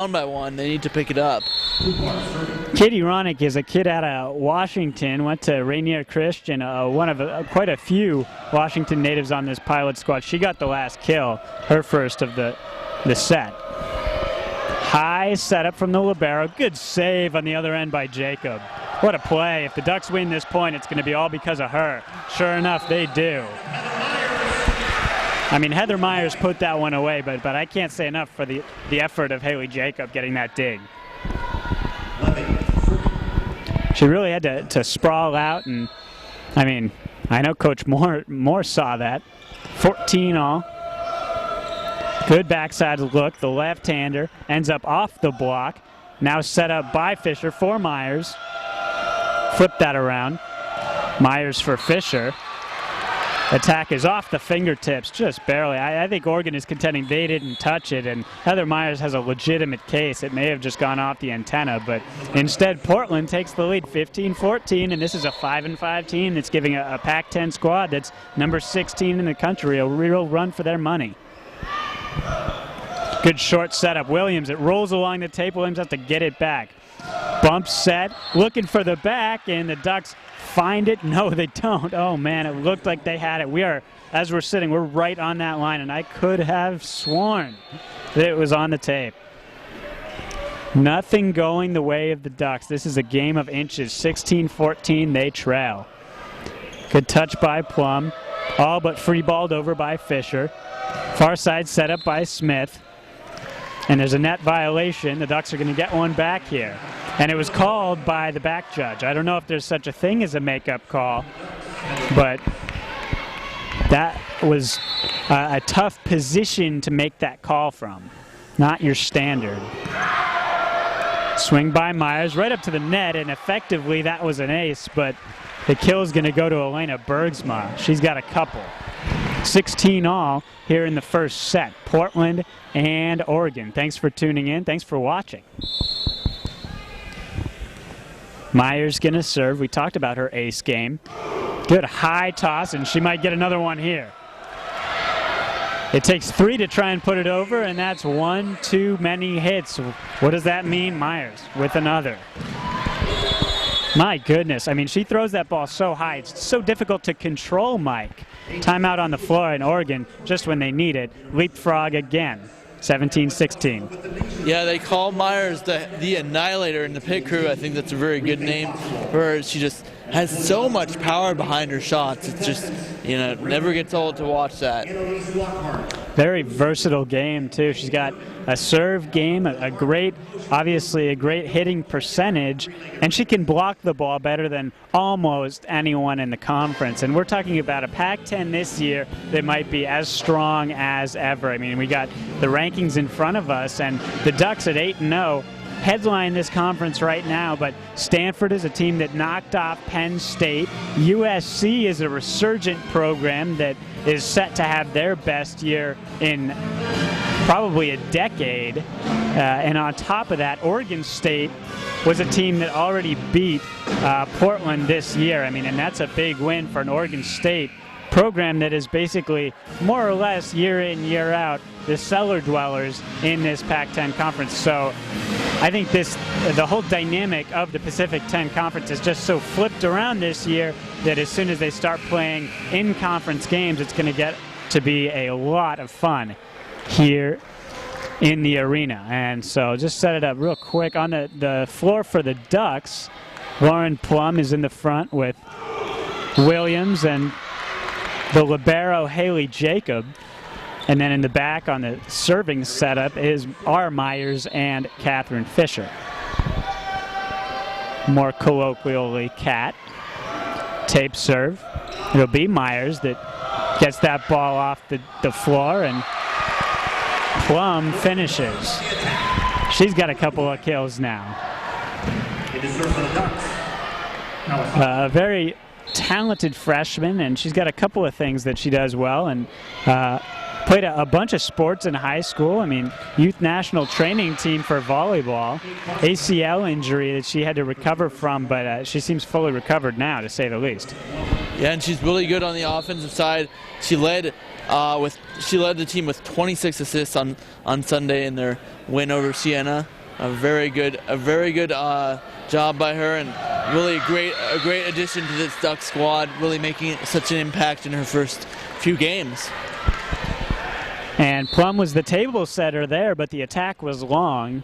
down by one. They need to pick it up. Katie Ronick is a kid out of Washington, went to Rainier Christian, one of quite a few Washington natives on this pilot squad. She got the last kill, her first of the set. High setup from the libero. Good save on the other end by Jacob. What a play. If the Ducks win this point, it's going to be all because of her. Sure enough, they do. I mean, Heather Myers put that one away, but I can't say enough for the effort of Haley Jacob getting that dig. She really had to sprawl out, and I mean, I know Coach Moore saw that. 14 all. Good backside look. The left-hander ends up off the block. Now set up by Fisher for Myers. Flip that around. Myers for Fisher. Attack is off the fingertips, just barely. I think Oregon is contending they didn't touch it, and Heather Myers has a legitimate case. It may have just gone off the antenna, but instead Portland takes the lead 15-14, and this is a 5-5 team that's giving a Pac-10 squad that's number 16 in the country a real run for their money. Good short setup. Williams, it rolls along the tape. Williams has to get it back. Bump set, looking for the back, and the Ducks find it. No, they don't. Oh, man, it looked like they had it. We are, as we're sitting, we're right on that line, and I could have sworn that it was on the tape. Nothing going the way of the Ducks. This is a game of inches. 16-14, they trail. Good touch by Plum. All but free-balled over by Fisher. Far side set up by Smith. And there's a net violation. The Ducks are going to get one back here. And it was called by the back judge. I don't know if there's such a thing as a makeup call, but that was a tough position to make that call from. Not your standard. Swing by Myers right up to the net, and effectively that was an ace, but the kill is going to go to Elena Bergsma. She's got a couple. 16 all here in the first set. Portland and Oregon. Thanks for tuning in. Thanks for watching. Myers going to serve. We talked about her ace game. Good high toss, and she might get another one here. It takes 3 to try and put it over, and that's one too many hits. What does that mean? Myers with another. My goodness. I mean, she throws that ball so high. It's so difficult to control, Mike. Timeout on the floor in Oregon just when they need it. Leapfrog again. 17-16. Yeah, they call Myers the Annihilator in the pit crew. I think that's a very good name for her. She just has so much power behind her shots. It's just, you know, never gets old to watch that. Very versatile game, too. She's got a serve game, obviously a great hitting percentage, and she can block the ball better than almost anyone in the conference. And we're talking about a Pac-10 this year that might be as strong as ever. I mean, we got the rankings in front of us, and the Ducks at 8-0 headline this conference right now, but Stanford is a team that knocked off Penn State. USC is a resurgent program that is set to have their best year in probably a decade. And on top of that, Oregon State was a team that already beat Portland this year. I mean, and that's a big win for an Oregon State program that is basically more or less year in, year out, the cellar dwellers in this Pac-10 conference. So I think the whole dynamic of the Pacific 10 Conference is just so flipped around this year that as soon as they start playing in-conference games, it's going to get to be a lot of fun here in the arena. And so just set it up real quick. On the floor for the Ducks, Lauren Plum is in the front with Williams and the libero Haley Jacob. And then in the back on the serving setup is R. Myers and Catherine Fisher. More colloquially, Cat. Tape serve. It'll be Myers that gets that ball off the floor, and Plum finishes. She's got a couple of kills now. A very talented freshman, and she's got a couple of things that she does well, and played a bunch of sports in high school. I mean, youth national training team for volleyball. ACL injury that she had to recover from, but she seems fully recovered now, to say the least. Yeah, and she's really good on the offensive side. She led She led the team with 26 assists on Sunday in their win over Siena. A very good job by her, and really a great addition to this Duck squad, really making such an impact in her first few games. And Plum was the table setter there, but the attack was long.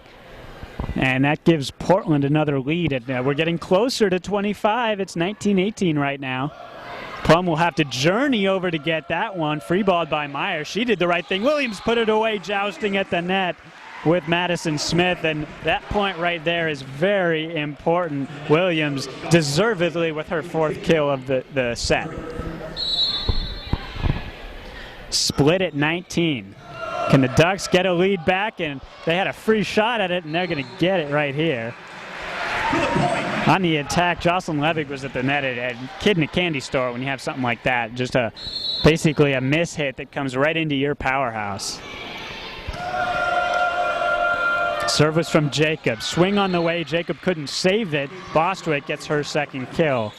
And that gives Portland another lead. And we're getting closer to 25. It's 19-18 right now. Plum will have to journey over to get that one. Free balled by Meyer. She did the right thing. Williams put it away, jousting at the net with Madison Smith. And that point right there is very important. Williams deservedly with her 4th kill of the set. Split at 19. Can the Ducks get a lead back? And they had a free shot at it, and they're going to get it right here. On the attack, Jocelyn Levig was at the net. A kid in a candy store when you have something like that. Just basically a miss hit that comes right into your powerhouse. Service from Jacob. Swing on the way. Jacob couldn't save it. Bostwick gets her 2nd kill.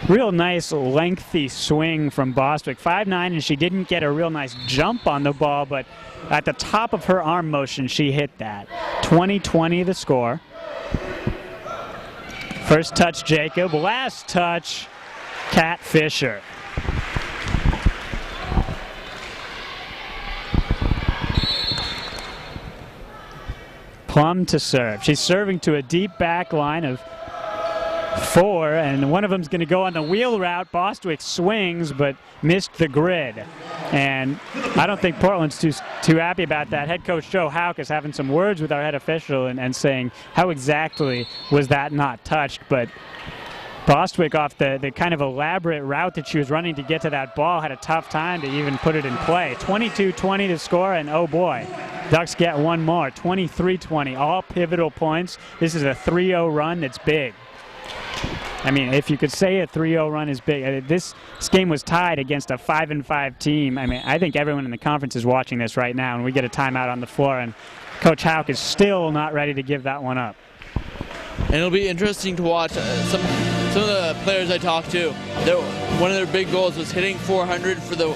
Real nice lengthy swing from Bostwick. 5'9", and she didn't get a real nice jump on the ball, but at the top of her arm motion, she hit that. 20-20 the score. First touch, Jacob. Last touch, Kat Fisher. Plum to serve. She's serving to a deep back line of 4, and one of them's going to go on the wheel route. Bostwick swings, but missed the grid. And I don't think Portland's too happy about that. Head coach Joe Houck is having some words with our head official and saying how exactly was that not touched. But Bostwick, off the kind of elaborate route that she was running to get to that ball, had a tough time to even put it in play. 22-20 to score, and oh boy, Ducks get one more. 23-20, all pivotal points. This is a 3-0 run that's big. I mean, if you could say a 3-0 run is big. This game was tied against a 5-5 team. I mean, I think everyone in the conference is watching this right now, and we get a timeout on the floor, and Coach Houck is still not ready to give that one up. And it'll be interesting to watch some of the players I talked to. One of their big goals was hitting 400 for the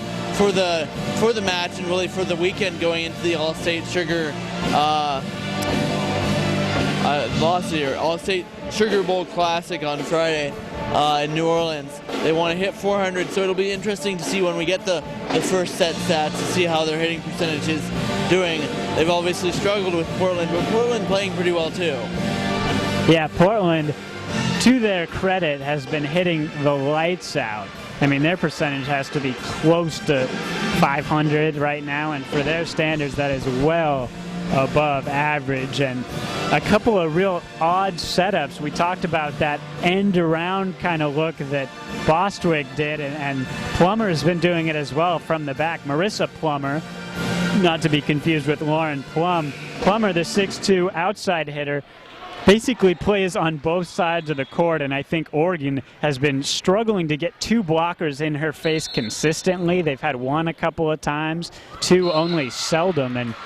match, and really for the weekend going into the All-State Sugar All-State Sugar Bowl Classic on Friday in New Orleans. They want to hit 400, so it'll be interesting to see when we get the first set stats to see how their hitting percentage is doing. They've obviously struggled with Portland, but Portland playing pretty well too. Yeah, Portland, to their credit, has been hitting the lights out. I mean, their percentage has to be close to 500 right now, and for their standards, that is well above average. And a couple of real odd setups. We talked about that end around kind of look that Bostwick did, and Plummer's been doing it as well from the back. Marissa Plummer, not to be confused with Lauren Plum. Plummer, the 6'2" outside hitter, basically plays on both sides of the court, and I think Oregon has been struggling to get 2 blockers in her face consistently. They've had 1 a couple of times, 2 only seldom, and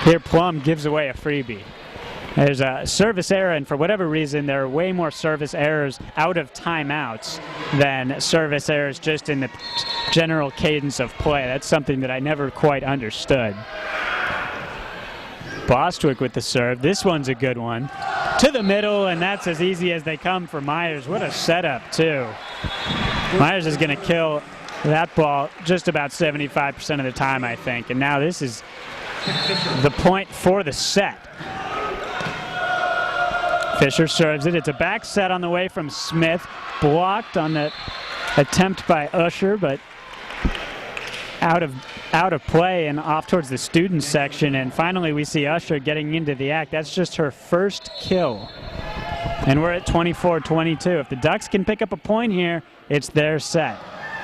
here Plum gives away a freebie. There's a service error, and for whatever reason, there are way more service errors out of timeouts than service errors just in the general cadence of play. That's something that I never quite understood. Bostwick with the serve. This one's a good one. To the middle, and that's as easy as they come for Myers. What a setup, too. Myers is going to kill that ball just about 75% of the time, I think. And now this is the point for the set. Fisher serves it. It's a back set on the way from Smith. Blocked on the attempt by Usher, but out of play and off towards the student section. And finally we see Usher getting into the act. That's just her first kill. And we're at 24-22. If the Ducks can pick up a point here, it's their set.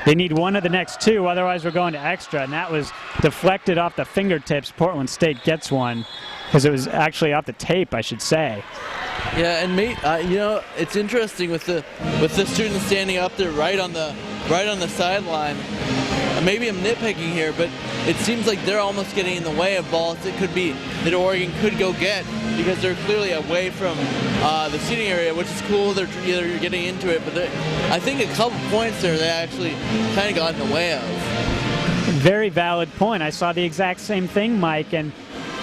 They need one of the next 2, otherwise we're going to extra. And that was deflected off the fingertips. Portland State gets one because it was actually off the tape, I should say. Yeah, and you know, it's interesting with the students standing up there right on the sideline. Maybe I'm nitpicking here, but it seems like they're almost getting in the way of balls that could be that Oregon could go get, because they're clearly away from the seating area, which is cool. They're getting into it, but I think a couple points there they actually kind of got in the way of. Very valid point. I saw the exact same thing, Mike, and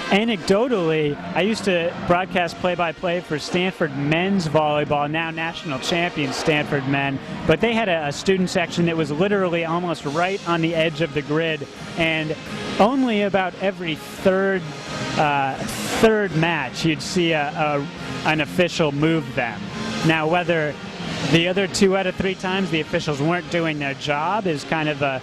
anecdotally, I used to broadcast play-by-play for Stanford men's volleyball, now national champion Stanford men, but they had a student section that was literally almost right on the edge of the grid, and only about every third match you'd see an official move them. Now, whether the other 2 out of 3 times the officials weren't doing their job is kind of a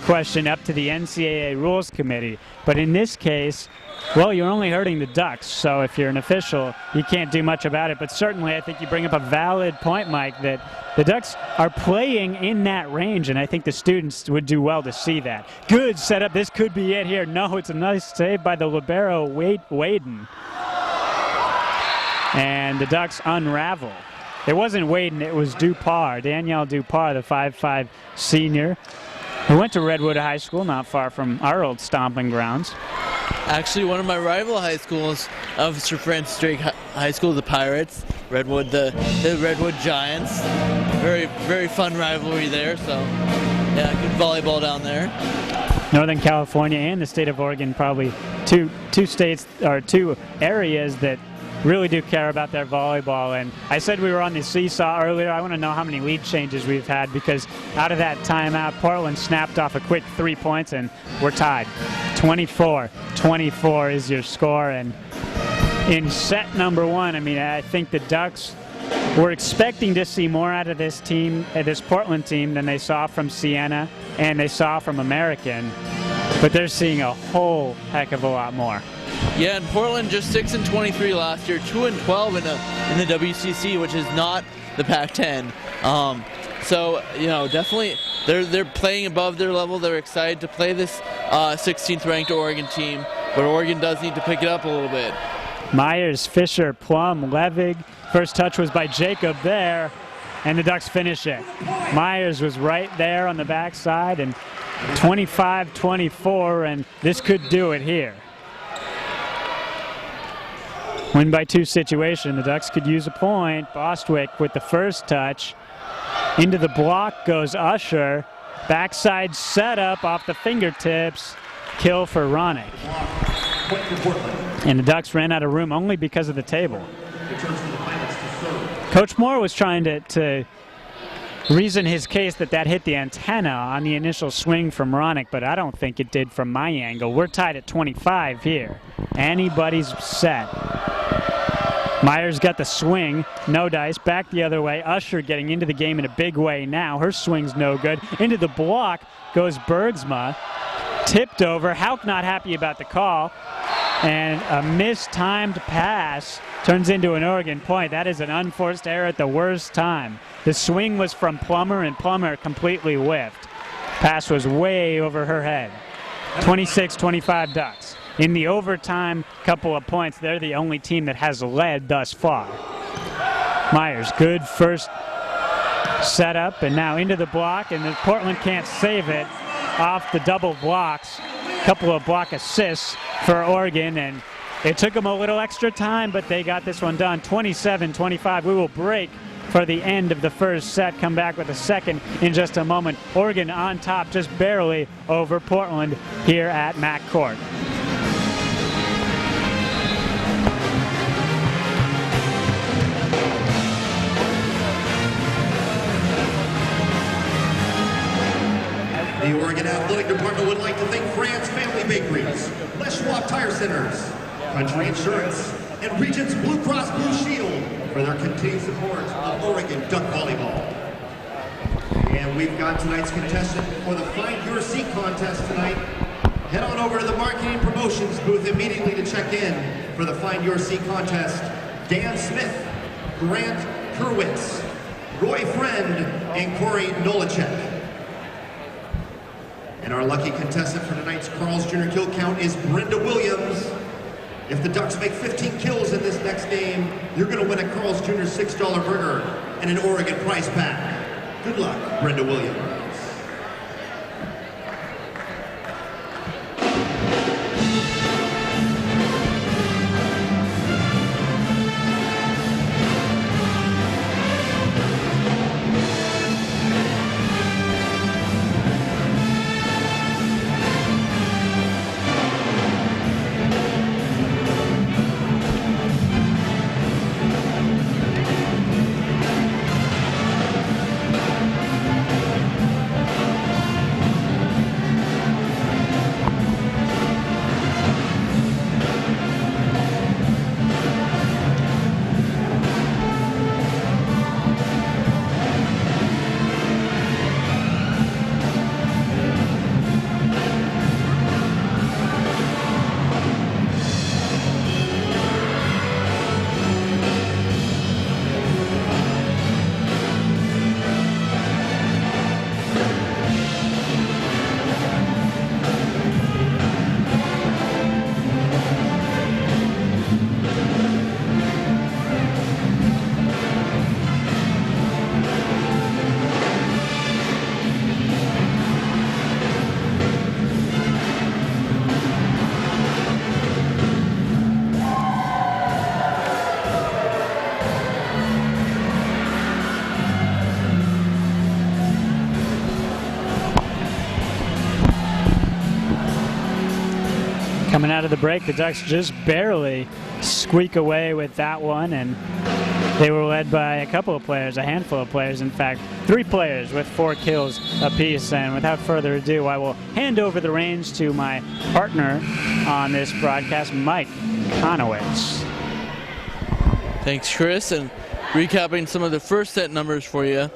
question up to the NCAA Rules Committee. But in this case, well, you're only hurting the Ducks, so if you're an official, you can't do much about it. But certainly, I think you bring up a valid point, Mike, that the Ducks are playing in that range, and I think the students would do well to see that. Good setup. This could be it here. No, it's a nice save by the libero, Waden. And the Ducks unravel. It wasn't Waden, it was Dupar, Danielle Dupar, the 5'5" senior, who went to Redwood High School, not far from our old stomping grounds. Actually, one of my rival high schools of Sir Francis Drake High School, the Pirates, Redwood, the Redwood Giants. Very, very fun rivalry there. So, yeah, good volleyball down there. Northern California and the state of Oregon, probably two states or 2 areas that really do care about their volleyball. And I said we were on the seesaw earlier. I want to know how many lead changes we've had, because out of that timeout, Portland snapped off a quick 3 points and we're tied. 24-24 is your score. And in set number 1, I mean, I think the Ducks were expecting to see more out of this team, this Portland team, than they saw from Siena and they saw from American, but they're seeing a whole heck of a lot more. Yeah, and Portland just 6-23 last year, 2-12 in the WCC, which is not the Pac-10. So definitely they're playing above their level. They're excited to play this 16th ranked Oregon team, but Oregon does need to pick it up a little bit. Myers, Fisher, Plum, Levig. First touch was by Jacob there, and the Ducks finish it. Myers was right there on the backside, and 25-24, and this could do it here. Win by 2 situation. The Ducks could use a point. Bostwick with the first touch. Into the block goes Usher. Backside setup off the fingertips. Kill for Ronick. And the Ducks ran out of room only because of the table. Coach Moore was trying to reason his case that hit the antenna on the initial swing from Ronick, but I don't think it did from my angle. We're tied at 25 here. Anybody's set. Myers got the swing, no dice, back the other way. Usher getting into the game in a big way now. Her swing's no good. Into the block goes Bergsma. Tipped over. Hauk not happy about the call. And a mistimed pass turns into an Oregon point. That is an unforced error at the worst time. The swing was from Plummer, and Plummer completely whiffed. Pass was way over her head. 26-25 Ducks. In the overtime couple of points, they're the only team that has led thus far. Myers, good first setup, and now into the block, and Portland can't save it off the double blocks. Couple of block assists for Oregon, and it took them a little extra time, but they got this one done. 27-25. We will break for the end of the first set. Come back with a second in just a moment. Oregon on top, just barely over Portland here at Mac Court. The Oregon Athletic Department would like to thank France Family Bakeries, Les Schwab Tire Centers, Country Insurance, and Regents Blue Cross Blue Shield for their continued support of Oregon Duck Volleyball. And we've got tonight's contestant for the Find Your Seat contest tonight. Head on over to the Marketing Promotions booth immediately to check in for the Find Your Seat contest. Dan Smith, Grant Kerwitz, Roy Friend, and Corey Nolacek. And our lucky contestant for tonight's Carl's Jr. kill count is Brenda Williams. If the Ducks make 15 kills in this next game, you're going to win a Carl's Jr. $6 burger and an Oregon prize pack. Good luck, Brenda Williams. Coming out of the break, the Ducks just barely squeak away with that one, and they were led by a couple of players, a handful of players, in fact, 3 players with 4 kills apiece. And without further ado, I will hand over the reins to my partner on this broadcast, Mike Conowitz. Thanks, Chris. And recapping some of the first set numbers for you.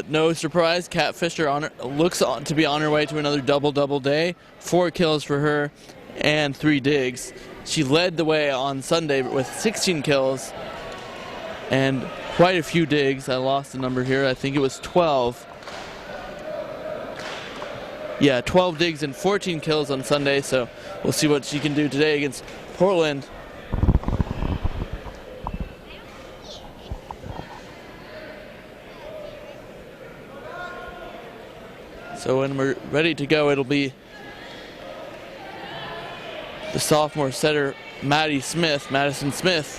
No surprise, Kat Fisher looks to be on her way to another double-double day. 4 kills for her and 3 digs. She led the way on Sunday with 16 kills and quite a few digs. I lost the number here. I think it was 12. Yeah, 12 digs and 14 kills on Sunday, so we'll see what she can do today against Portland. So when we're ready to go, it'll be the sophomore setter, Madison Smith,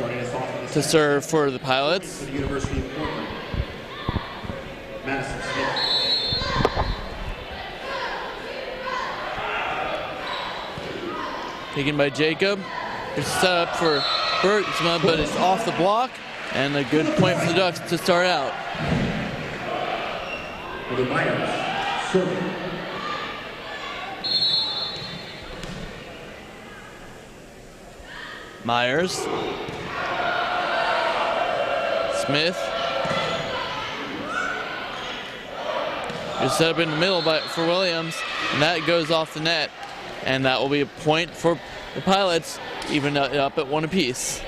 to serve for the Pilots. The University of Portland, Madison Smith. Taken by Jacob. It's set up for Bergsma, but it's off the block, and a good point for the Ducks to start out. For the Myers, serving. Myers. Smith. Just set up in the middle for Williams, and that goes off the net. And that will be a point for the Pilots, even up at 1 apiece.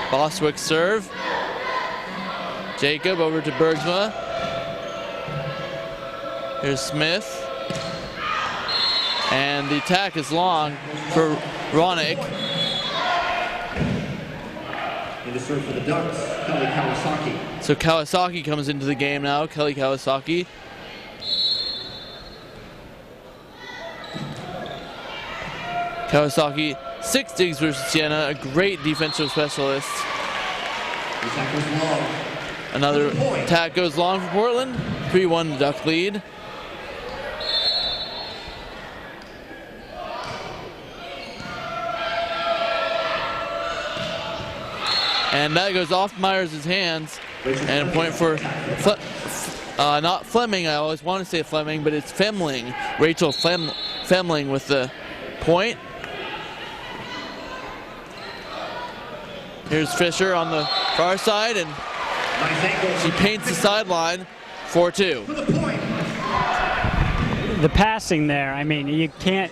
Bostwick serve. Jacob over to Bergsma. Here's Smith. And the attack is long for Ronick. And to serve for the Ducks, Kelly Kawasaki. So Kawasaki comes into the game now, Kelly Kawasaki. Kawasaki, 6 digs versus Siena, a great defensive specialist. Another attack goes long for Portland. 3-1 Duck lead. And that goes off Myers' hands. And a point for, not Fleming, I always want to say Fleming, but it's Femling. Rachel Femling with the point. Here's Fisher on the far side, and she paints the sideline, 4-2. The passing there, I mean, you can't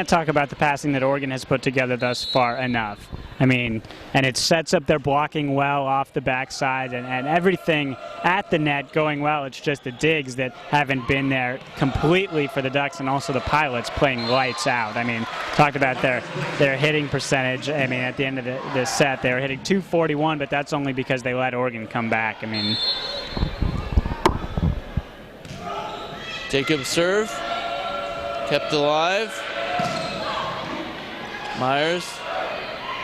talk about the passing that Oregon has put together thus far enough. I mean, and it sets up their blocking well off the backside and everything at the net going well. It's just the digs that haven't been there completely for the Ducks, and also the Pilots playing lights out. I mean, talked about their hitting percentage. I mean, at the end of the set, they were hitting .241, but that's only because they let Oregon come back. I mean, Jacob serve, kept alive. Myers.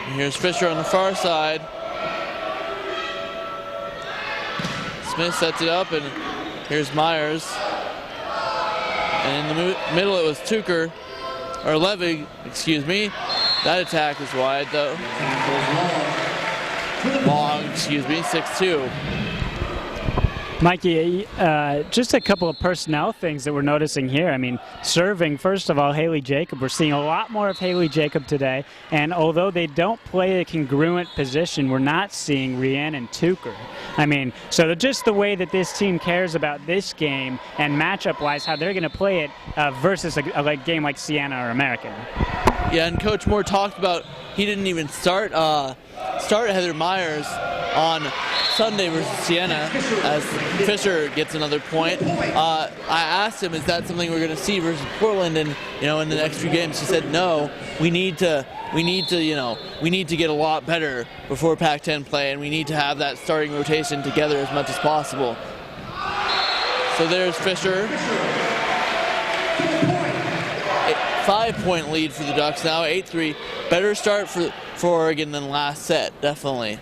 And here's Fisher on the far side. Smith sets it up, and here's Myers. And in the middle it was Tucker, or Levy, excuse me. That attack is wide though. Long, excuse me, 6-2. Mikey, just a couple of personnel things that we're noticing here. I mean, serving, first of all, Haley Jacob. We're seeing a lot more of Haley Jacob today. And although they don't play a congruent position, we're not seeing Rhiannon Tucker. I mean, so just the way that this team cares about this game and matchup-wise, how they're going to play it versus a game like Siena or American. Yeah, and Coach Moore talked about he didn't even start Heather Myers on Sunday versus Siena, as Fisher gets another point. I asked him, is that something we're going to see versus Portland in the next few games? He said, no, we need to get a lot better before Pac-10 play, and we need to have that starting rotation together as much as possible. So there's Fisher. 5-point lead for the Ducks now, 8-3. Better start for Oregon than last set, definitely.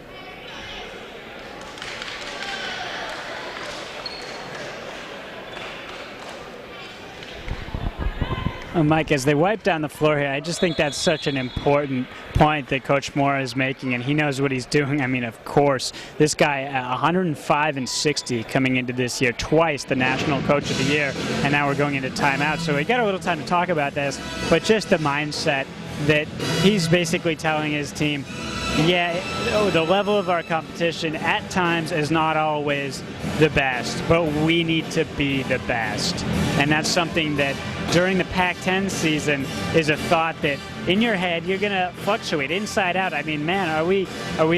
Mike, as they wipe down the floor here, I just think that's such an important point that Coach Moore is making, and he knows what he's doing. I mean, of course, this guy, 105 and 60 coming into this year, twice the National Coach of the Year, and now we're going into timeout. So we got a little time to talk about this, but just the mindset that he's basically telling his team, yeah, the level of our competition at times is not always the best, but we need to be the best. And that's something that during the Pac-10 season is a thought that in your head you're going to fluctuate inside out. I mean, man, are we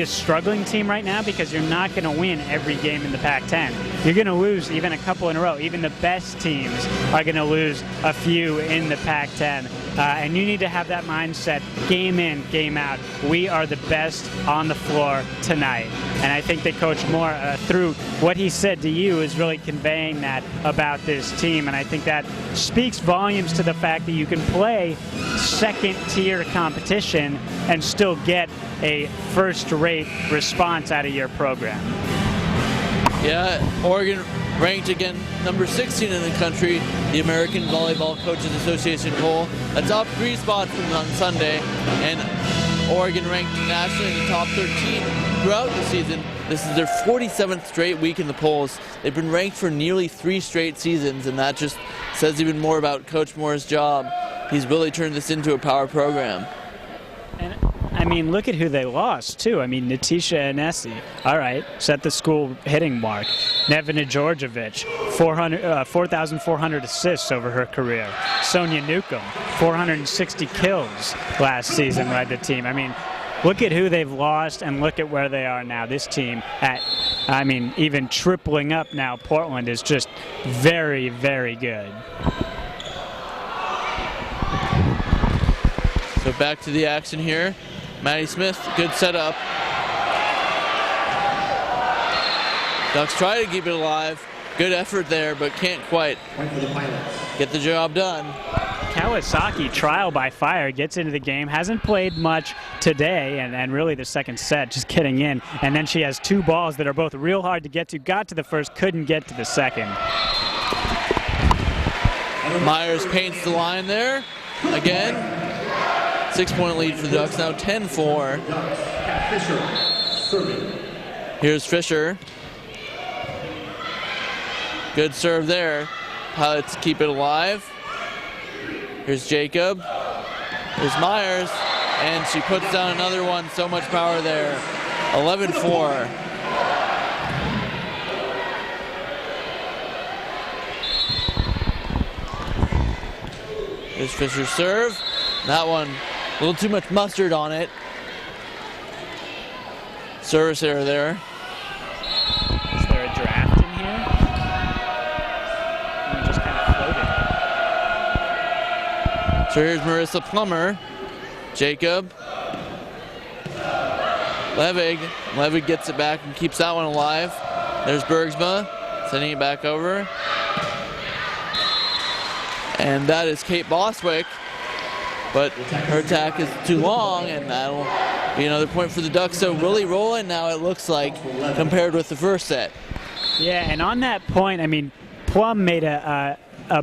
a struggling team right now? Because you're not going to win every game in the Pac-10. You're going to lose even a couple in a row. Even the best teams are going to lose a few in the Pac-10. And you need to have that mindset game in, game out. We are the best on the floor tonight. And I think that Coach Moore, through what he said to you, is really conveying that about this team. And I think that speaks volumes to the fact that you can play second-tier competition and still get a first-rate response out of your program. Yeah, Oregon ranked again number 16 in the country, the American Volleyball Coaches Association poll. That's up 3 spots from on Sunday, and Oregon ranked nationally in the top 13 throughout the season. This is their 47th straight week in the polls. They've been ranked for nearly 3 straight seasons, and that just says even more about Coach Moore's job. He's really turned this into a power program. And I mean, look at who they lost, too. I mean, Natisha Anesi, all right, set the school hitting mark. Nevena Georgievich, 4,400 assists over her career. Sonia Newcomb, 460 kills last season led the team. I mean, look at who they've lost and look at where they are now. This team at, I mean, even tripling up now, Portland is just very, very good. So back to the action here. Maddie Smith, good setup. Ducks try to keep it alive. Good effort there, but can't quite get the job done. Kawasaki, trial by fire, gets into the game, hasn't played much today, and really the second set, just getting in. And then she has 2 balls that are both real hard to get to. Got to the first, couldn't get to the second. Myers paints the line there again. 6-point lead for the Ducks, now 10-4. Here's Fisher. Good serve there. Pilots keep it alive. Here's Jacob. Here's Myers. And she puts down another one. So much power there. 11-4. Here's Fisher's serve. That one, a little too much mustard on it. Service error there. Is there a draft in here? I'm just kind of floating. So here's Marissa Plummer. Jacob. Levig. Levig gets it back and keeps that one alive. There's Bergsma sending it back over. And that is Kate Boswick. But her attack is too long, and that'll be another point for the Ducks. So really rolling now, it looks like, compared with the first set. Yeah, and on that point, I mean, Plum made a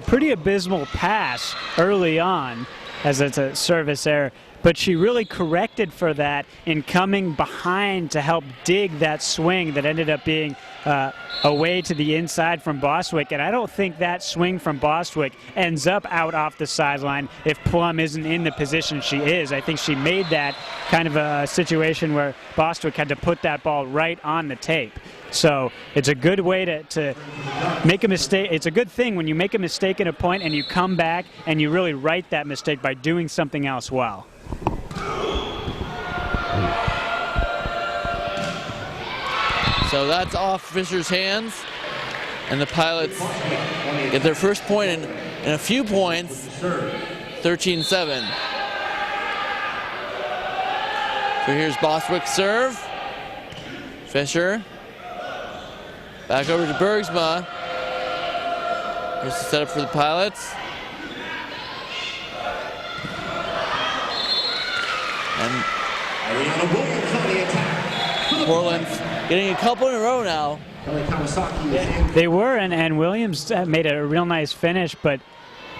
pretty abysmal pass early on, as it's a service error. But she really corrected for that in coming behind to help dig that swing that ended up being away to the inside from Bostwick. And I don't think that swing from Bostwick ends up out off the sideline if Plum isn't in the position she is. I think she made that kind of a situation where Bostwick had to put that ball right on the tape. So it's a good way to make a mistake. It's a good thing when you make a mistake in a point and you come back and you really right that mistake by doing something else well. So that's off Fisher's hands, and the Pilots get their first point in a few points, 13-7. So here's Bostwick's serve. Fisher. Back over to Bergsma. Here's the setup for the Pilots. And Portland's getting a couple in a row now. They were, and Williams made a real nice finish, but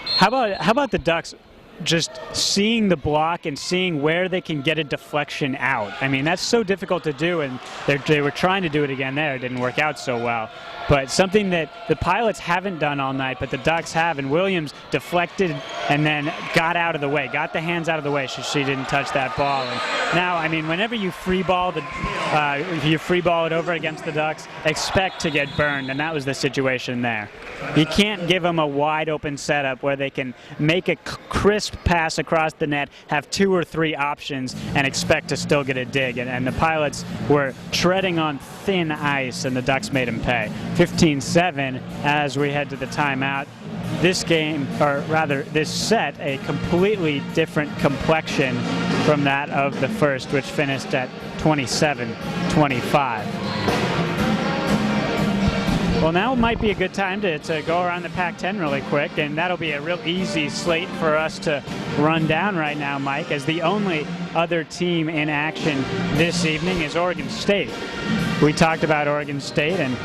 How about the Ducks just seeing the block and seeing where they can get a deflection out? I mean, that's so difficult to do, and they were trying to do it again there. It didn't work out so well. But something that the Pilots haven't done all night, but the Ducks have, and Williams deflected and then got out of the way, got the hands out of the way so she didn't touch that ball. And now, I mean, whenever you free ball it over against the Ducks, expect to get burned, and that was the situation there. You can't give them a wide open setup where they can make a crisp pass across the net, have 2 or 3 options, and expect to still get a dig. And the Pilots were treading on thin ice, and the Ducks made them pay. 15-7 as we head to the timeout. This game, or rather this set, a completely different complexion from that of the first, which finished at 27-25. Well, now might be a good time to go around the Pac-10 really quick, and that'll be a real easy slate for us to run down right now, Mike, as the only other team in action this evening is Oregon State. We talked about Oregon State, and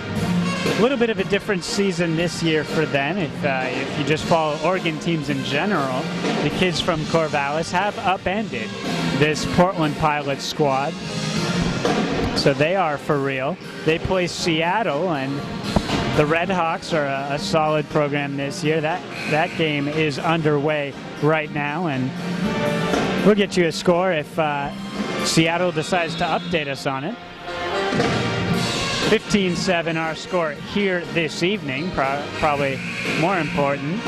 a little bit of a different season this year for them. If you just follow Oregon teams in general, the kids from Corvallis have upended this Portland Pilots squad. So they are for real. They play Seattle, and the Red Hawks are a solid program this year. That game is underway right now, and we'll get you a score if Seattle decides to update us on it. 15-7 our score here this evening, probably more important.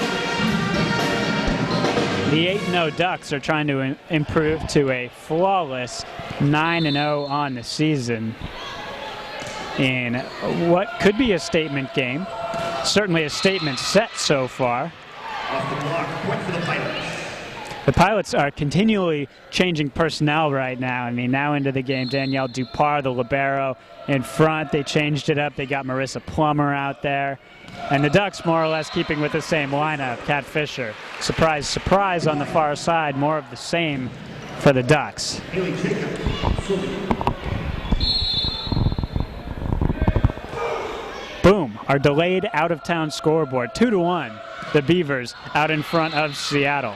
The 8-0 Ducks are trying to improve to a flawless 9-0 on the season in what could be a statement game. Certainly a statement set so far. Off the block, point for the Pilots. The Pilots are continually changing personnel right now. I mean, now into the game, Danielle Dupar, the libero, in front. They changed it up. They got Marissa Plummer out there. And the Ducks more or less keeping with the same lineup. Kat Fisher. Surprise, surprise on the far side. More of the same for the Ducks. Boom. Our delayed out-of-town scoreboard. 2-1. The Beavers out in front of Seattle.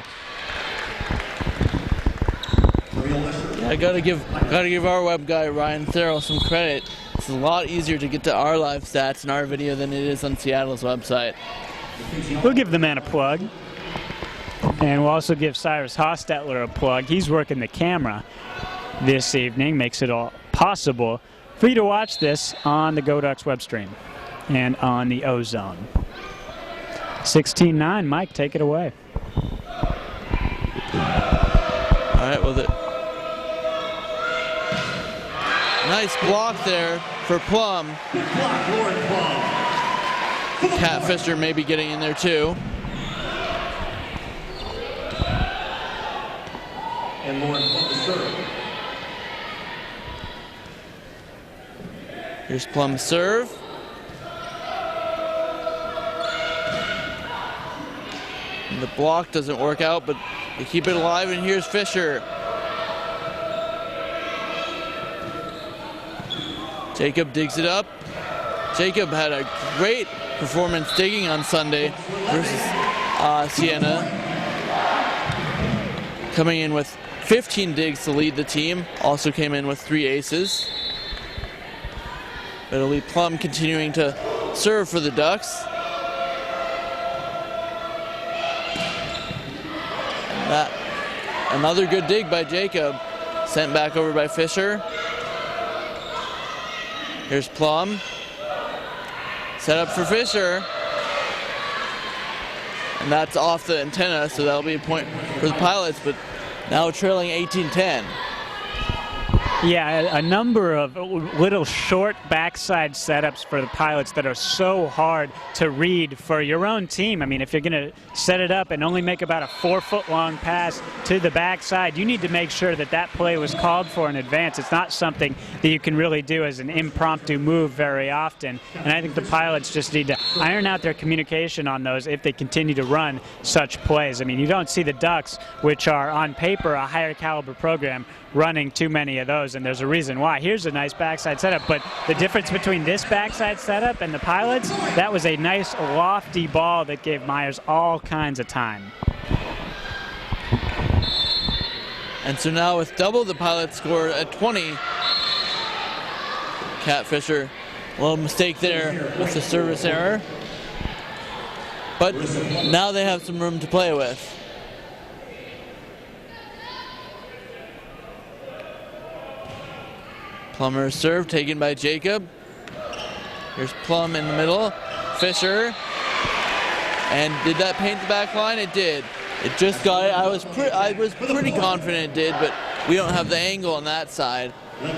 I gotta give our web guy Ryan Therrell some credit. It's a lot easier to get to our live stats in our video than it is on Seattle's website. We'll give the man a plug. And we'll also give Cyrus Hostetler a plug. He's working the camera this evening, makes it all possible for you to watch this on the Go Ducks web stream and on the Ozone. 16-9, Mike, take it away. All right, well, nice block there for Plum. Kat Fisher maybe getting in there too. And Lauren Plum to serve. Here's Plum's serve. And the block doesn't work out, but they keep it alive, and here's Fisher. Jacob digs it up. Jacob had a great performance digging on Sunday versus Siena. Coming in with 15 digs to lead the team. Also came in with 3 aces. But it'll be Plum continuing to serve for the Ducks. Another good dig by Jacob. Sent back over by Fisher. Here's Plum. Set up for Fisher. And that's off the antenna, so that'll be a point for the Pilots, but now trailing 18-10. Yeah, a number of little short backside setups for the Pilots that are so hard to read for your own team. I mean, if you're going to set it up and only make about a 4-foot-long pass to the backside, you need to make sure that that play was called for in advance. It's not something that you can really do as an impromptu move very often. And I think the Pilots just need to iron out their communication on those if they continue to run such plays. I mean, you don't see the Ducks, which are on paper a higher caliber program, running too many of those. goes, and there's a reason why. Here's a nice backside setup, but the difference between this backside setup and the Pilots, that was a nice lofty ball that gave Myers all kinds of time. And so now with double the Pilots score at 20, Kat Fisher, a little mistake there with the service error. But now they have some room to play with. Plummer's serve taken by Jacob. Here's Plum in the middle. Fisher. And did that paint the back line? It did. It just got it. I was pretty confident it did, but we don't have the angle on that side.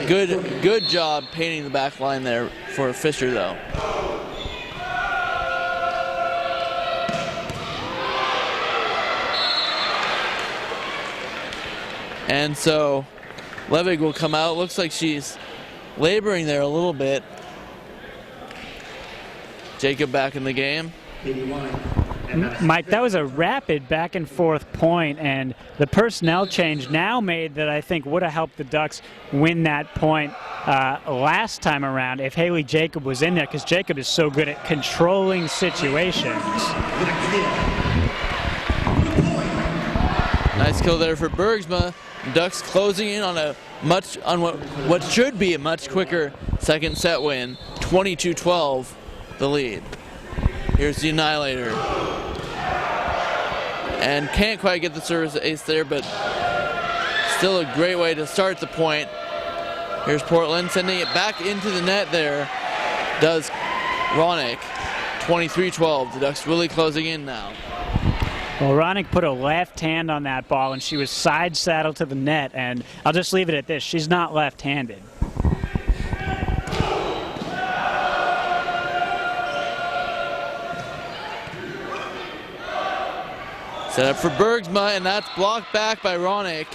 Good job painting the back line there for Fisher, though. And so Levig will come out. Looks like she's laboring there a little bit. Jacob back in the game. Mike, that was a rapid back and forth point, and the personnel change now made that I think would have helped the Ducks win that point last time around if Haley Jacob was in there, because Jacob is so good at controlling situations. Nice kill there for Bergsma. Ducks closing in on what should be a much quicker second set win. 22-12, the lead. Here's the Annihilator. And can't quite get the service ace there, but still a great way to start the point. Here's Portland sending it back into the net there. Does Ronick. 23-12. The Ducks really closing in now. Well, Ronick put a left hand on that ball, and she was side saddled to the net, and I'll just leave it at this. She's not left-handed. Set up for Bergsma, and that's blocked back by Ronick.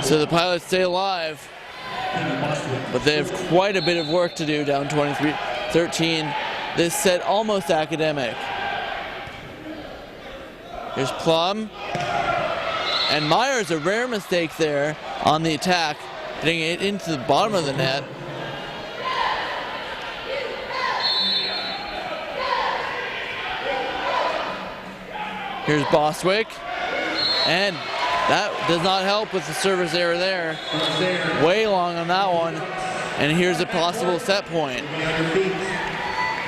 So the Pilots stay alive, but they have quite a bit of work to do, down 23-13. This set almost academic. Here's Plum. And Myers, a rare mistake there on the attack, getting it into the bottom of the net. Here's Bostwick. And that does not help with the service error there. Way long on that one. And here's a possible set point.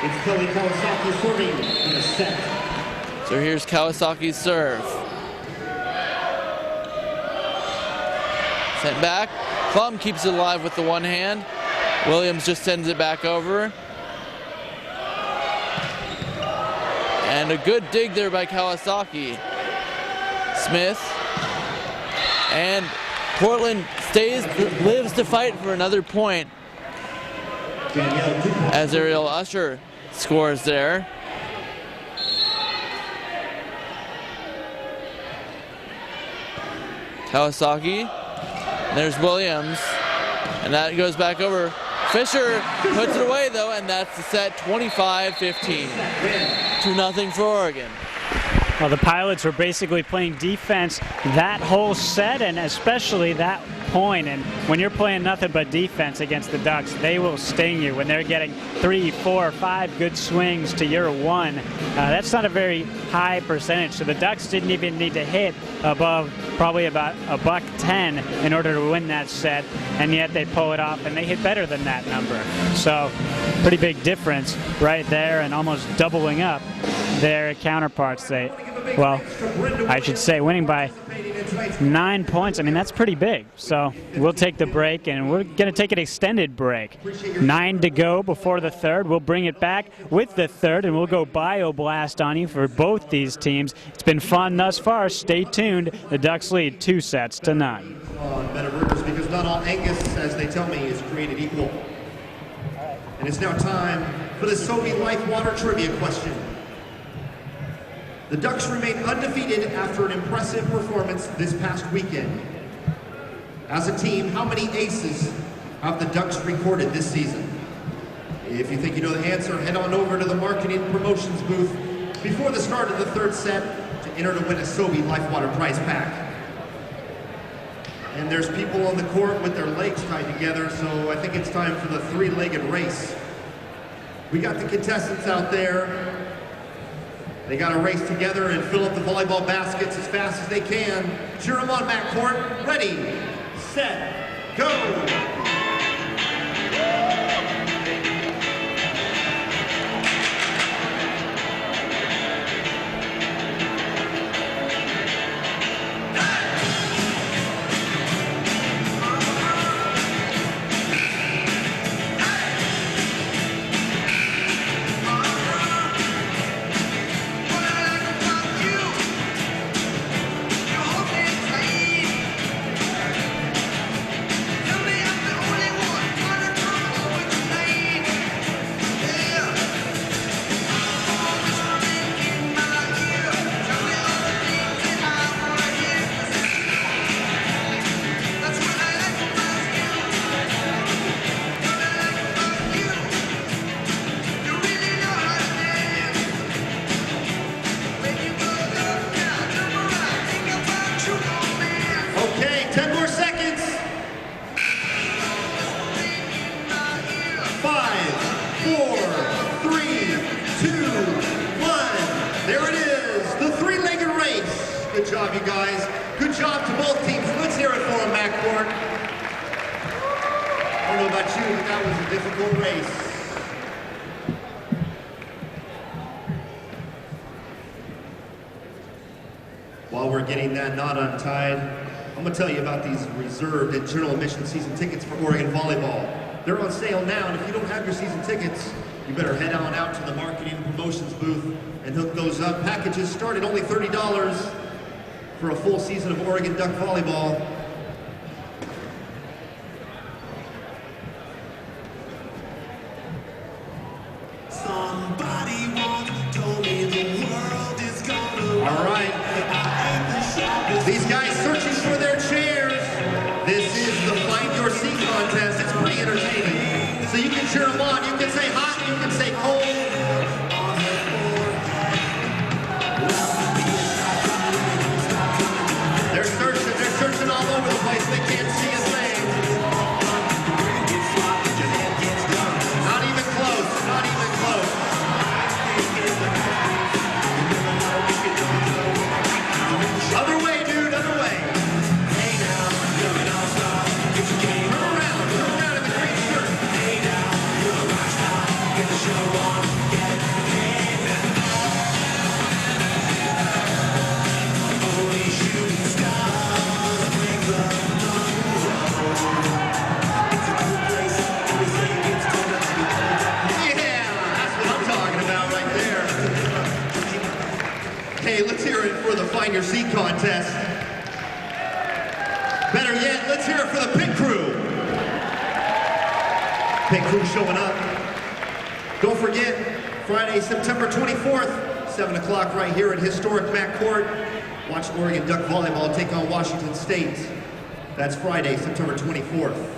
It's Kelly Kawasaki serving in the set. So here's Kawasaki's serve. Sent back. Plum keeps it alive with the one hand. Williams just sends it back over. And a good dig there by Kawasaki. Smith. And Portland lives to fight for another point as Ariel Usher scores there. Kawasaki. There's Williams. And that goes back over. Fisher puts it away though, and that's the set, 25-15. 2-0 for Oregon. Well, the Pilots were basically playing defense that whole set, and especially that point. And when you're playing nothing but defense against the Ducks, they will sting you when they're getting 3, 4, 5 good swings to your one. That's not a very high percentage. So the Ducks didn't even need to hit above probably about $110 in order to win that set, and yet they pull it off, and they hit better than that number. So pretty big difference right there, and almost doubling up their counterparts. I should say winning by 9 points. I mean, that's pretty big. So we'll take the break, and we're going to take an extended break. 9 to go before the third. We'll bring it back with the third, and we'll go Bioblast on you for both these teams. It's been fun thus far. Stay tuned. The Ducks lead 2-0. Better Rivers, because not all Angus, as they tell me, is created equal. And it's now time for the Sobe Life Water Trivia question. The Ducks remain undefeated after an impressive performance this past weekend. As a team, how many aces have the Ducks recorded this season? If you think you know the answer, head on over to the marketing promotions booth before the start of the third set to enter to win a Sobe Life Water prize pack. And there's people on the court with their legs tied together, so I think it's time for the three-legged race. We got the contestants out there. They got to race together and fill up the volleyball baskets as fast as they can. Cheer them on, Matt Court. Ready, set, go! Good job, you guys. Good job to both teams. Let's hear it for them, Matt Court. I don't know about you, but that was a difficult race. While we're getting that knot untied, I'm going to tell you about these reserved and general admission season tickets for Oregon Volleyball. They're on sale now, and if you don't have your season tickets, you better head on out to the marketing and promotions booth and hook those up. Packages start at only $30 for a full season of Oregon Duck Volleyball. Somebody once told me the world is gonna. All right. These guys searching for their chairs. This is the Find Your Seat contest. It's pretty entertaining. So you can cheer them on. You can say hot, you can say cold. They're searching all over the place. They can't see a thing. Not even close. Not even close. Other way, dude. Other way. Hey now, turn around. Turn around in the green shirt. Hey now, you're a rock star. Get the show on. Get paid now. Only shooting stars break the It's a cool place. Everything gets cold up to be cold up. Yeah, that's what I'm talking about right there. Hey, let's hear it for the Find Your Seat contest. Better yet, let's hear it for the pit crew. Pit crew showing up. Don't forget, Friday, September 24th, 7 o'clock right here at historic Matt Court. Watch Oregon Duck Volleyball take on Washington State. That's Friday, September 24th.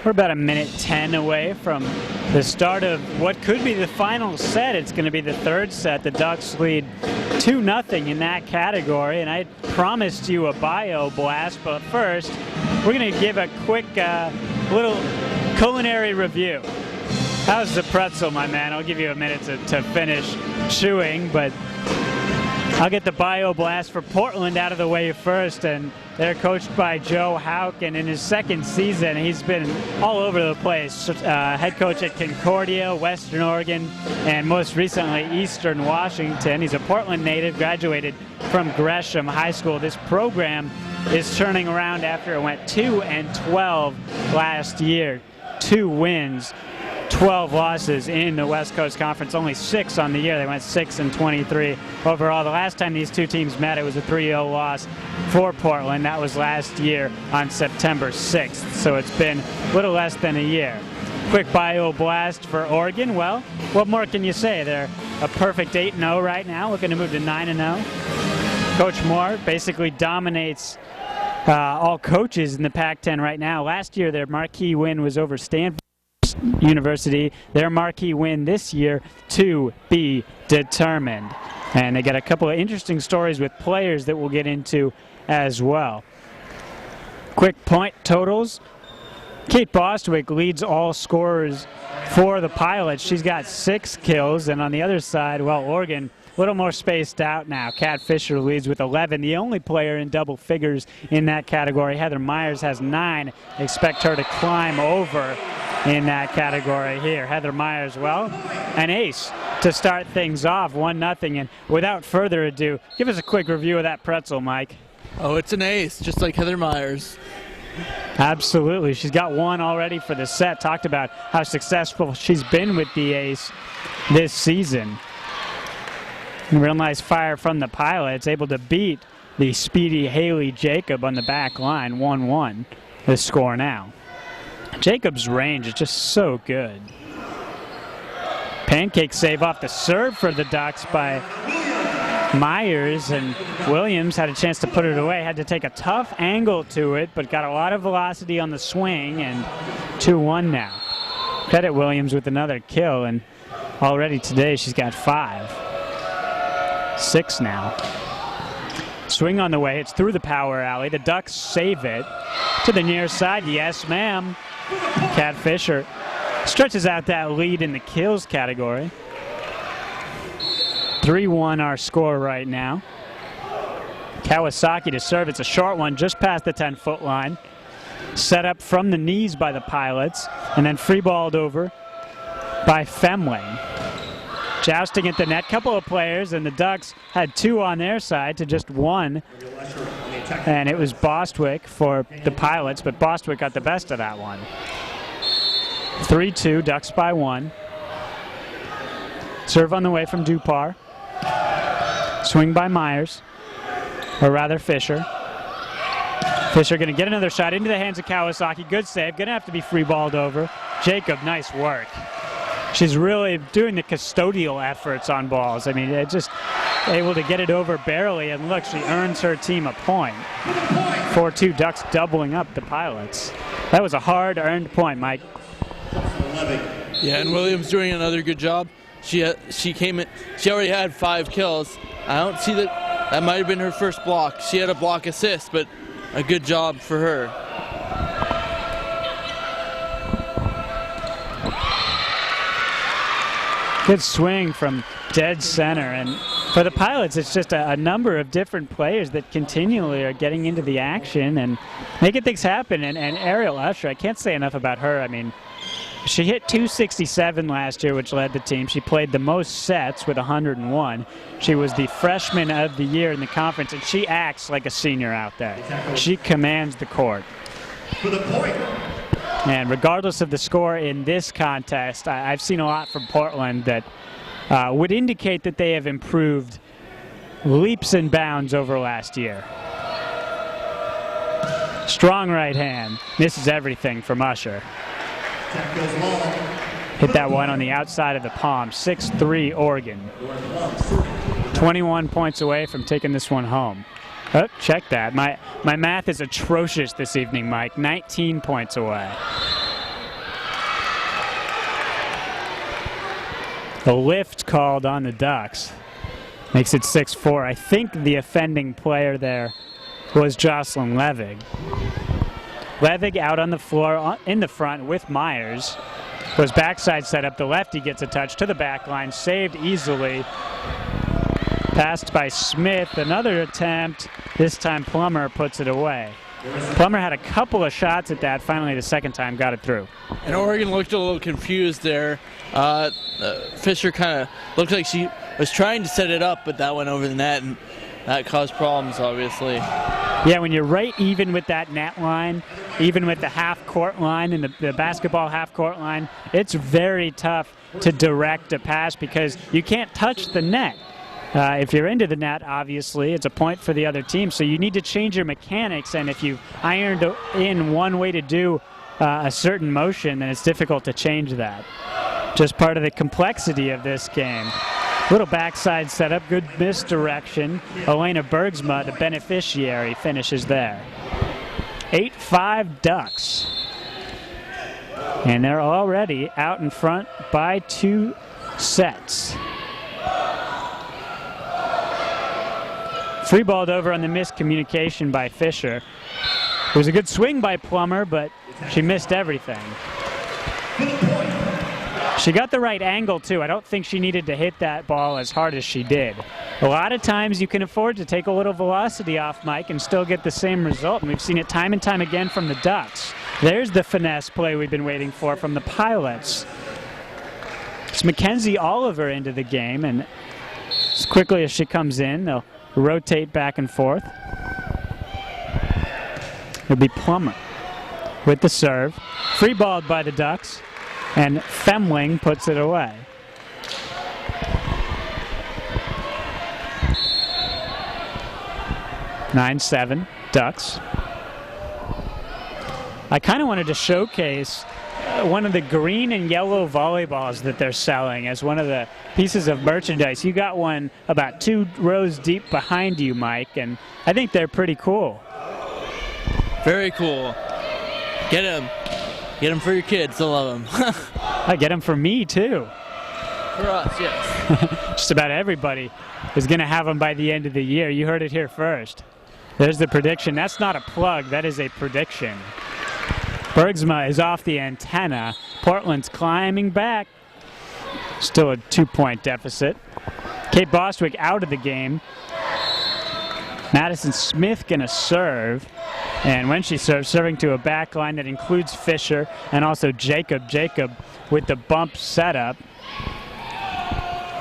We're about a minute 10 away from the start of what could be the final set. It's going to be the third set. The Ducks lead 2-0 in that category, and I promised you a bio blast, but first we're going to give a quick little culinary review. How's the pretzel, my man? I'll give you a minute to finish chewing, but I'll get the bio blast for Portland out of the way first, and they're coached by Joe Houck, and in his second season, he's been all over the place. Head coach at Concordia, Western Oregon, and most recently Eastern Washington. He's a Portland native, graduated from Gresham High School. This program is turning around after it went 2-12 last year. 2 wins, 12 losses in the West Coast Conference, only 6 on the year. They went 6-23 overall. The last time these two teams met, it was a 3-0 loss for Portland. That was last year on September 6th, so it's been a little less than a year. Quick bio blast for Oregon. Well, what more can you say? They're a perfect 8-0 right now, looking to move to 9-0. Coach Moore basically dominates all coaches in the Pac-10 right now. Last year, their marquee win was over Stanford University. Their marquee win this year to be determined. And they got a couple of interesting stories with players that we'll get into as well. Quick point totals. Kate Bostwick leads all scorers for the Pilots. She's got 6 kills. And on the other side, well, Oregon, a little more spaced out now. Kat Fisher leads with 11, the only player in double figures in that category. Heather Myers has 9. Expect her to climb over in that category here. Heather Myers, well, an ace to start things off, 1-0. And without further ado, give us a quick review of that pretzel, Mike. Oh, it's an ace, just like Heather Myers. Absolutely. She's got 1 already for the set. Talked about how successful she's been with the ace this season. Real nice fire from the Pilots, able to beat the speedy Haley Jacob on the back line, 1-1, the score now. Jacob's range is just so good. Pancake save off the serve for the Ducks by Myers, and Williams had a chance to put it away, had to take a tough angle to it, but got a lot of velocity on the swing, and 2-1 now. Credit Williams with another kill, and already today she's got 5. 6 now. Swing on the way. It's through the power alley. The Ducks save it to the near side. Yes, ma'am. Kat Fisher stretches out that lead in the kills category. 3-1 our score right now. Kawasaki to serve. It's a short one just past the 10-foot line. Set up from the knees by the Pilots, and then free-balled over by Femling. Jousting at the net, couple of players, and the Ducks had 2 on their side to just 1. And it was Bostwick for the Pilots, but Bostwick got the best of that one. 3-2, Ducks by 1. Serve on the way from Dupar. Swing by Myers, or rather Fisher. Fisher going to get another shot into the hands of Kawasaki. Good save, going to have to be free-balled over. Jacob, nice work. She's really doing the custodial efforts on balls. I mean, just able to get it over barely, and look, she earns her team a point. 4-2, Ducks doubling up the Pilots. That was a hard-earned point, Mike. Yeah, and Williams doing another good job. She came in. She already had 5 kills. I don't see that. That might have been her first block. She had a block assist, but a good job for her. Good swing from dead center, and for the Pilots, it's just a number of different players that continually are getting into the action and making things happen. And Ariel Usher, I can't say enough about her. I mean, she hit 267 last year, which led the team. She played the most sets with 101. She was the freshman of the year in the conference, and she acts like a senior out there. She commands the court. For the point. And regardless of the score in this contest, I've seen a lot from Portland that would indicate that they have improved leaps and bounds over last year. Strong right hand. Misses everything from Usher. Hit that one on the outside of the palm. 6-3 Oregon. 21 points away from taking this one home. Oh, check that. My math is atrocious this evening, Mike. 19 points away. A lift called on the Ducks. Makes it 6-4. I think the offending player there was Jocelyn Levig. Levig out on the floor in the front with Myers. Was backside set up. The lefty gets a touch to the back line. Saved easily. Passed by Smith. Another attempt. This time Plummer puts it away. Plummer had a couple of shots at that. Finally, the second time, got it through. And Oregon looked a little confused there. Fisher kind of looked like she was trying to set it up, but that went over the net, and that caused problems, obviously. Yeah, when you're right even with that net line, even with the half-court line and the basketball half-court line, it's very tough to direct a pass because you can't touch the net. If you're into the net, obviously, it's a point for the other team. So you need to change your mechanics, and if you've ironed in one way to do a certain motion, then it's difficult to change that. Just part of the complexity of this game. Little backside setup, good misdirection. Elena Bergsma, the beneficiary, finishes there. 8-5 Ducks. And they're already out in front by 2 sets. Free balled over on the miscommunication by Fisher. It was a good swing by Plummer, but she missed everything. She got the right angle, too. I don't think she needed to hit that ball as hard as she did. A lot of times you can afford to take a little velocity off, Mike, and still get the same result, and we've seen it time and time again from the Ducks. There's the finesse play we've been waiting for from the Pilots. It's Mackenzie Oliver into the game, and as quickly as she comes in, they'll rotate back and forth. It'll be Plummer with the serve. Free balled by the Ducks, and Femling puts it away. (9-7) Ducks. I kind of wanted to showcase one of the green and yellow volleyballs that they're selling as one of the pieces of merchandise. You got one about 2 rows deep behind you, Mike, and I think they're pretty cool. Very cool. Get them. Get them for your kids. They'll love them. I get them for me, too. For us, yes. Just about everybody is going to have them by the end of the year. You heard it here first. There's the prediction. That's not a plug. That is a prediction. Bergsma is off the antenna. Portland's climbing back. Still a 2-point deficit. Kate Bostwick out of the game. Madison Smith gonna serve. And when she serves, serving to a back line that includes Fisher and also Jacob. Jacob with the bump setup.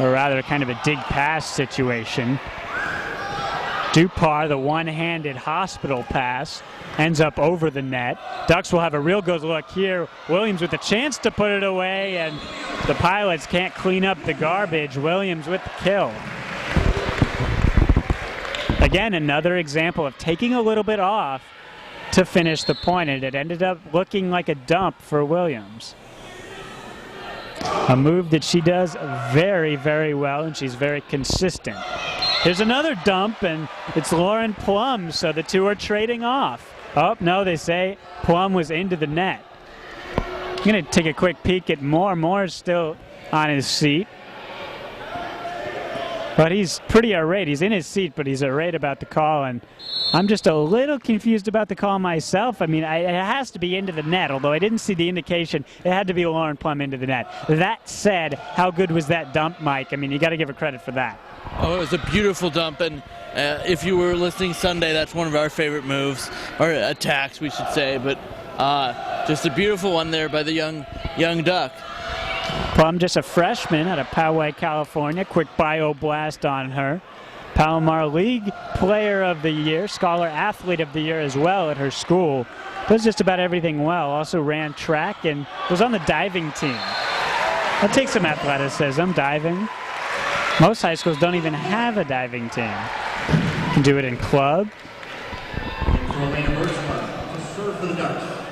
Or rather kind of a dig pass situation. Dupar, the one-handed hospital pass, ends up over the net. Ducks will have a real good look here. Williams with a chance to put it away, and the Pilots can't clean up the garbage. Williams with the kill. Again, another example of taking a little bit off to finish the point, and it ended up looking like a dump for Williams. A move that she does very, very well, and she's very consistent. Here's another dump, and it's Lauren Plum, so the two are trading off. Oh, no, they say Plum was into the net. I'm going to take a quick peek at Moore. Moore's still on his seat. But he's pretty irate. He's in his seat, but he's irate about the call, and I'm just a little confused about the call myself. I mean, it has to be into the net, although I didn't see the indication. It had to be Lauren Plum into the net. That said, how good was that dump, Mike? I mean, you got to give her credit for that. Oh, it was a beautiful dump, and if you were listening Sunday, that's one of our favorite moves, or attacks, we should say, but just a beautiful one there by the young Duck. Plum, just a freshman out of Poway, California. Quick bio blast on her. Palomar League Player of the Year, Scholar Athlete of the Year as well at her school. Does just about everything well. Also ran track and was on the diving team. That takes some athleticism, diving. Most high schools don't even have a diving team. Can do it in club.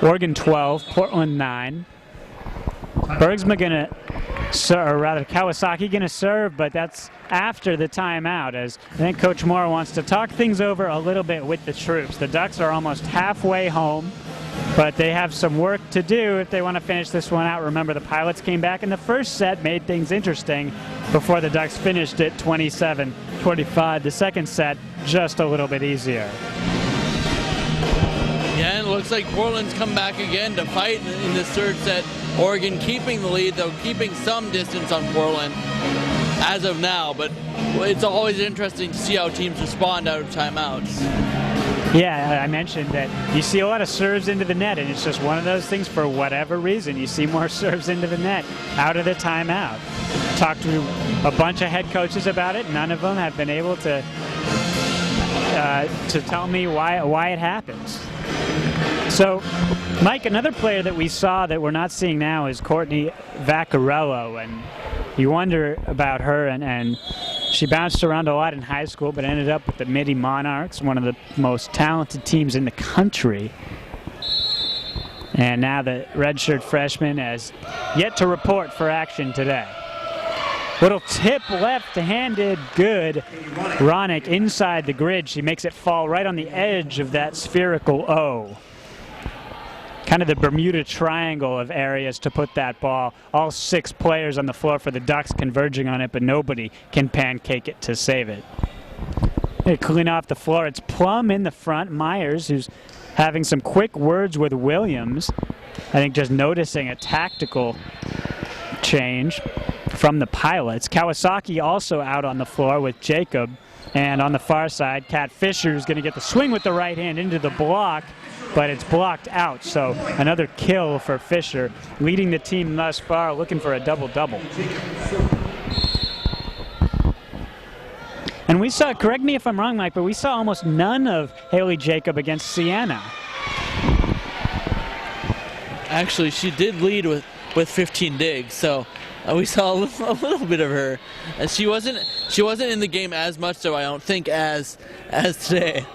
Oregon 12, Portland 9. Bergsma gonna serve, or rather Kawasaki gonna serve, but that's after the timeout, as I think Coach Moore wants to talk things over a little bit with the troops. The Ducks are almost halfway home. but they have some work to do if they want to finish this one out. Remember, the Pilots came back in the first set, made things interesting before the Ducks finished it 27-25. The second set, just a little bit easier. Yeah, and it looks like Portland's come back again to fight in this third set. Oregon keeping the lead, though keeping some distance on Portland as of now, but it's always interesting to see how teams respond out of timeouts. Yeah, I mentioned that you see a lot of serves into the net, and it's just one of those things. For whatever reason, you see more serves into the net out of the timeout. Talked to a bunch of head coaches about it. None of them have been able to tell me why it happens. So, Mike, another player that we saw that we're not seeing now is Courtney Vaccarello, and you wonder about her, and she bounced around a lot in high school, but ended up with the Midi Monarchs, one of the most talented teams in the country. And now the redshirt freshman has yet to report for action today. Little tip left-handed, good. Ronick inside the grid. She makes it fall right on the edge of that spherical O. Kind of the Bermuda Triangle of areas to put that ball. All 6 players on the floor for the Ducks converging on it, but nobody can pancake it to save it. They clean off the floor. It's Plum in the front. Myers, who's having some quick words with Williams. I think just noticing a tactical change from the Pilots. Kawasaki also out on the floor with Jacob. And on the far side, Kat Fisher is going to get the swing with the right hand into the block, but it's blocked out. So another kill for Fisher, leading the team thus far, looking for a double-double. And we saw, correct me if I'm wrong, Mike, but we saw almost none of Haley Jacob against Sienna. Actually, she did lead with 15 digs, so we saw a little bit of her. And she wasn't in the game as much, though, I don't think, as today.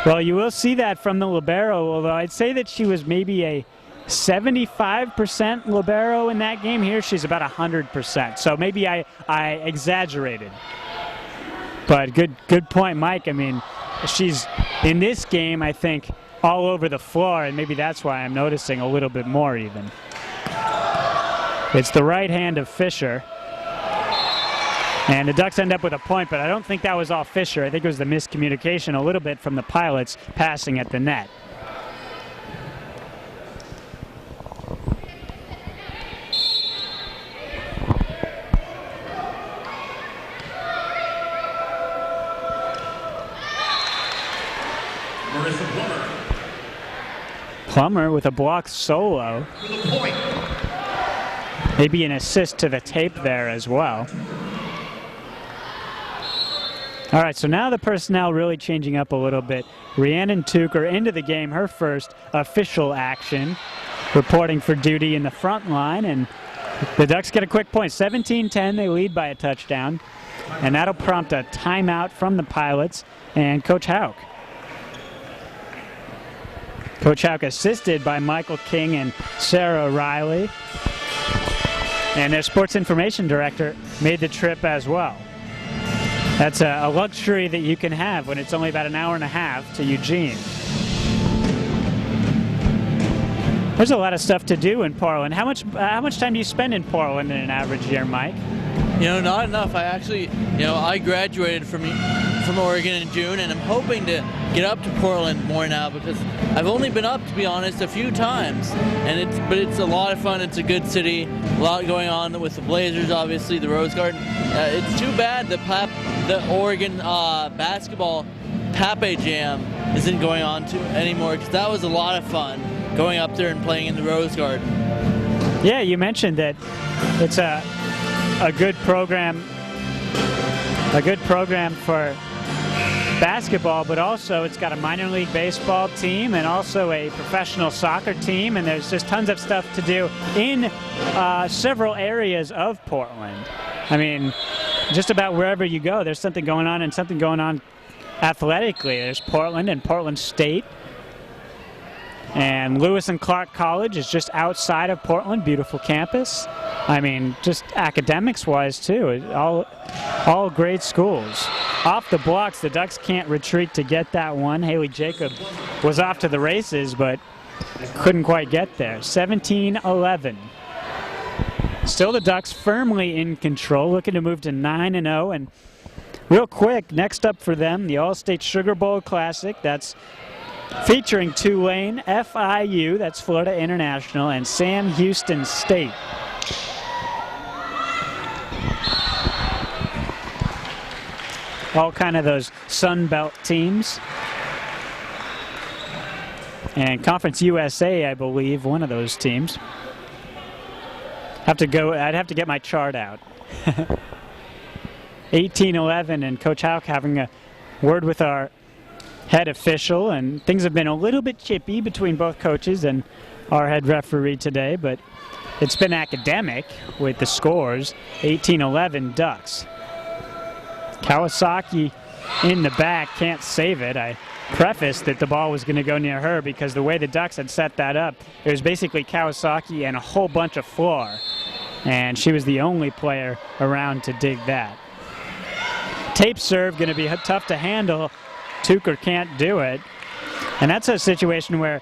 Well, you will see that from the libero, although I'd say that she was maybe a 75% libero in that game. Here she's about 100%, so maybe I exaggerated. But good point, Mike. I mean, she's in this game, I think, all over the floor, and maybe that's why I'm noticing a little bit more even. It's the right hand of Fisher. And the Ducks end up with a point, but I don't think that was all Fisher. I think it was the miscommunication a little bit from the Pilots passing at the net. Plummer with a block solo. Maybe an assist to the tape there as well. All right, so now the personnel really changing up a little bit. Rhiannon Tucher into the game, her first official action, reporting for duty in the front line, and the Ducks get a quick point. 17-10, they lead by a touchdown, and that'll prompt a timeout from the Pilots and Coach Hauk. Coach Hauk assisted by Michael King and Sarah Riley, and their sports information director made the trip as well. That's a luxury that you can have when it's only about an hour and a half to Eugene. There's a lot of stuff to do in Portland. How much time do you spend in Portland in an average year, Mike? You know, not enough. I actually, I graduated from Oregon in June, and I'm hoping to get up to Portland more now because I've only been up, to be honest, a few times, but it's a lot of fun. It's a good city, a lot going on with the Blazers, obviously, the Rose Garden. It's too bad the Oregon basketball Pape Jam isn't going on anymore because that was a lot of fun going up there and playing in the Rose Garden. Yeah, you mentioned that it's a good program for basketball, but also it's got a minor league baseball team and also a professional soccer team, and there's just tons of stuff to do in several areas of Portland. I mean, just about wherever you go, there's something going on, and something going on athletically. There's Portland and Portland State. And Lewis and Clark College is just outside of Portland, beautiful campus. I mean, just academics-wise, too, all great schools. Off the blocks, the Ducks can't retreat to get that one. Haley Jacob was off to the races, but couldn't quite get there. 17-11. Still the Ducks firmly in control, looking to move to 9-0. And real quick, next up for them, the All-State Sugar Bowl Classic. That's featuring Tulane, FIU, that's Florida International, and Sam Houston State. All kind of those Sun Belt teams. And Conference USA, I believe, one of those teams. I'd have to get my chart out. 18-11, and Coach Houck having a word with our head official, and things have been a little bit chippy between both coaches and our head referee today, but it's been academic with the scores. 18-11 Ducks. Kawasaki in the back, can't save it. I prefaced that the ball was going to go near her because the way the Ducks had set that up, it was basically Kawasaki and a whole bunch of floor, and she was the only player around to dig that. Tape serve going to be tough to handle. Tucker can't do it, and that's a situation where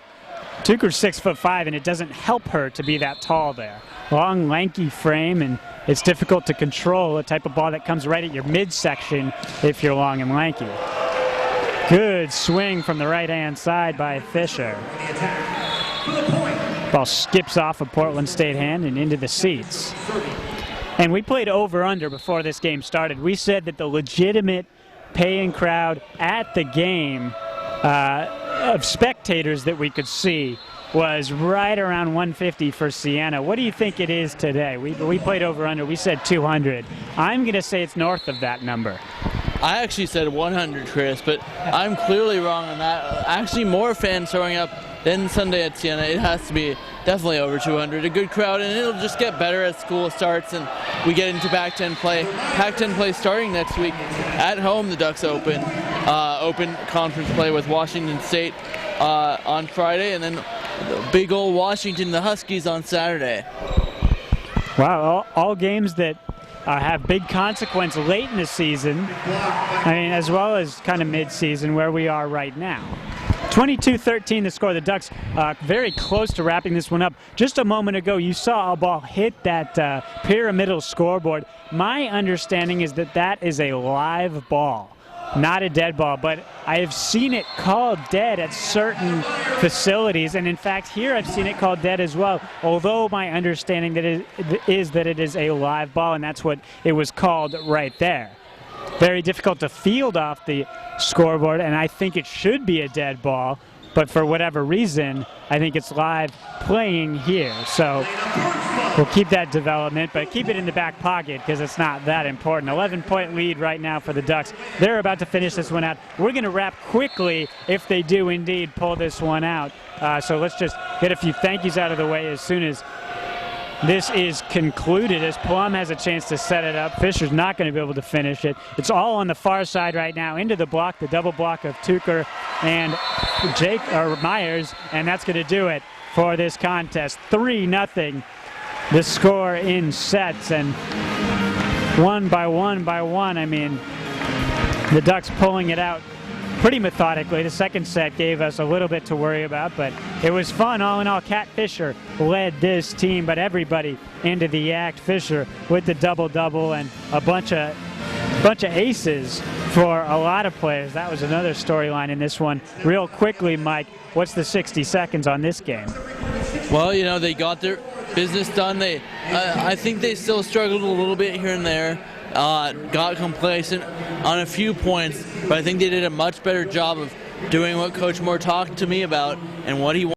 Tucker's 6'5", and it doesn't help her to be that tall there. Long, lanky frame, and it's difficult to control a type of ball that comes right at your midsection if you're long and lanky. Good swing from the right-hand side by Fisher. Ball skips off a Portland State hand and into the seats. And we played over-under before this game started. We said that the legitimate paying crowd at the game of spectators that we could see was right around 150 for Siena. What do you think it is today? We played over-under. We said 200. I'm going to say it's north of that number. I actually said 100, Chris, but I'm clearly wrong on that. Actually, more fans showing up than Sunday at Siena. It has to be definitely over 200. A good crowd, and it'll just get better as school starts and we get into Pac-10 play. Pac-10 play starting next week. At home, the Ducks open conference play with Washington State on Friday, and then big old Washington, the Huskies, on Saturday. Wow, all games that have big consequence late in the season, I mean, as well as kind of mid-season where we are right now. 22-13 the score. The Ducks very close to wrapping this one up. Just a moment ago, you saw a ball hit that pyramidal scoreboard. My understanding is that that is a live ball, not a dead ball, but I have seen it called dead at certain facilities, and in fact here I've seen it called dead as well, although my understanding that it is a live ball, and that's what it was called right there. Very difficult to field off the scoreboard, and I think it should be a dead ball, but for whatever reason, I think it's live playing here. So we'll keep that development, but keep it in the back pocket because it's not that important. 11-point lead right now for the Ducks. They're about to finish this one out. We're going to wrap quickly if they do indeed pull this one out. So let's just get a few thank yous out of the way as soon as this is concluded, as Plum has a chance to set it up. Fisher's not going to be able to finish it. It's all on the far side right now, into the block, the double block of Tucker and Myers, and that's going to do it for this contest. 3-0, the score in sets, and one by one, I mean, the Ducks pulling it out pretty methodically. The second set gave us a little bit to worry about, but it was fun. All in all, Kat Fisher led this team, but everybody into the act. Fisher with the double-double and a bunch of aces for a lot of players. That was another storyline in this one. Real quickly, Mike, what's the 60 seconds on this game? Well, you know, they got their business done. I think they still struggled a little bit here and there. Got complacent on a few points, but I think they did a much better job of doing what Coach Moore talked to me about and what he wanted.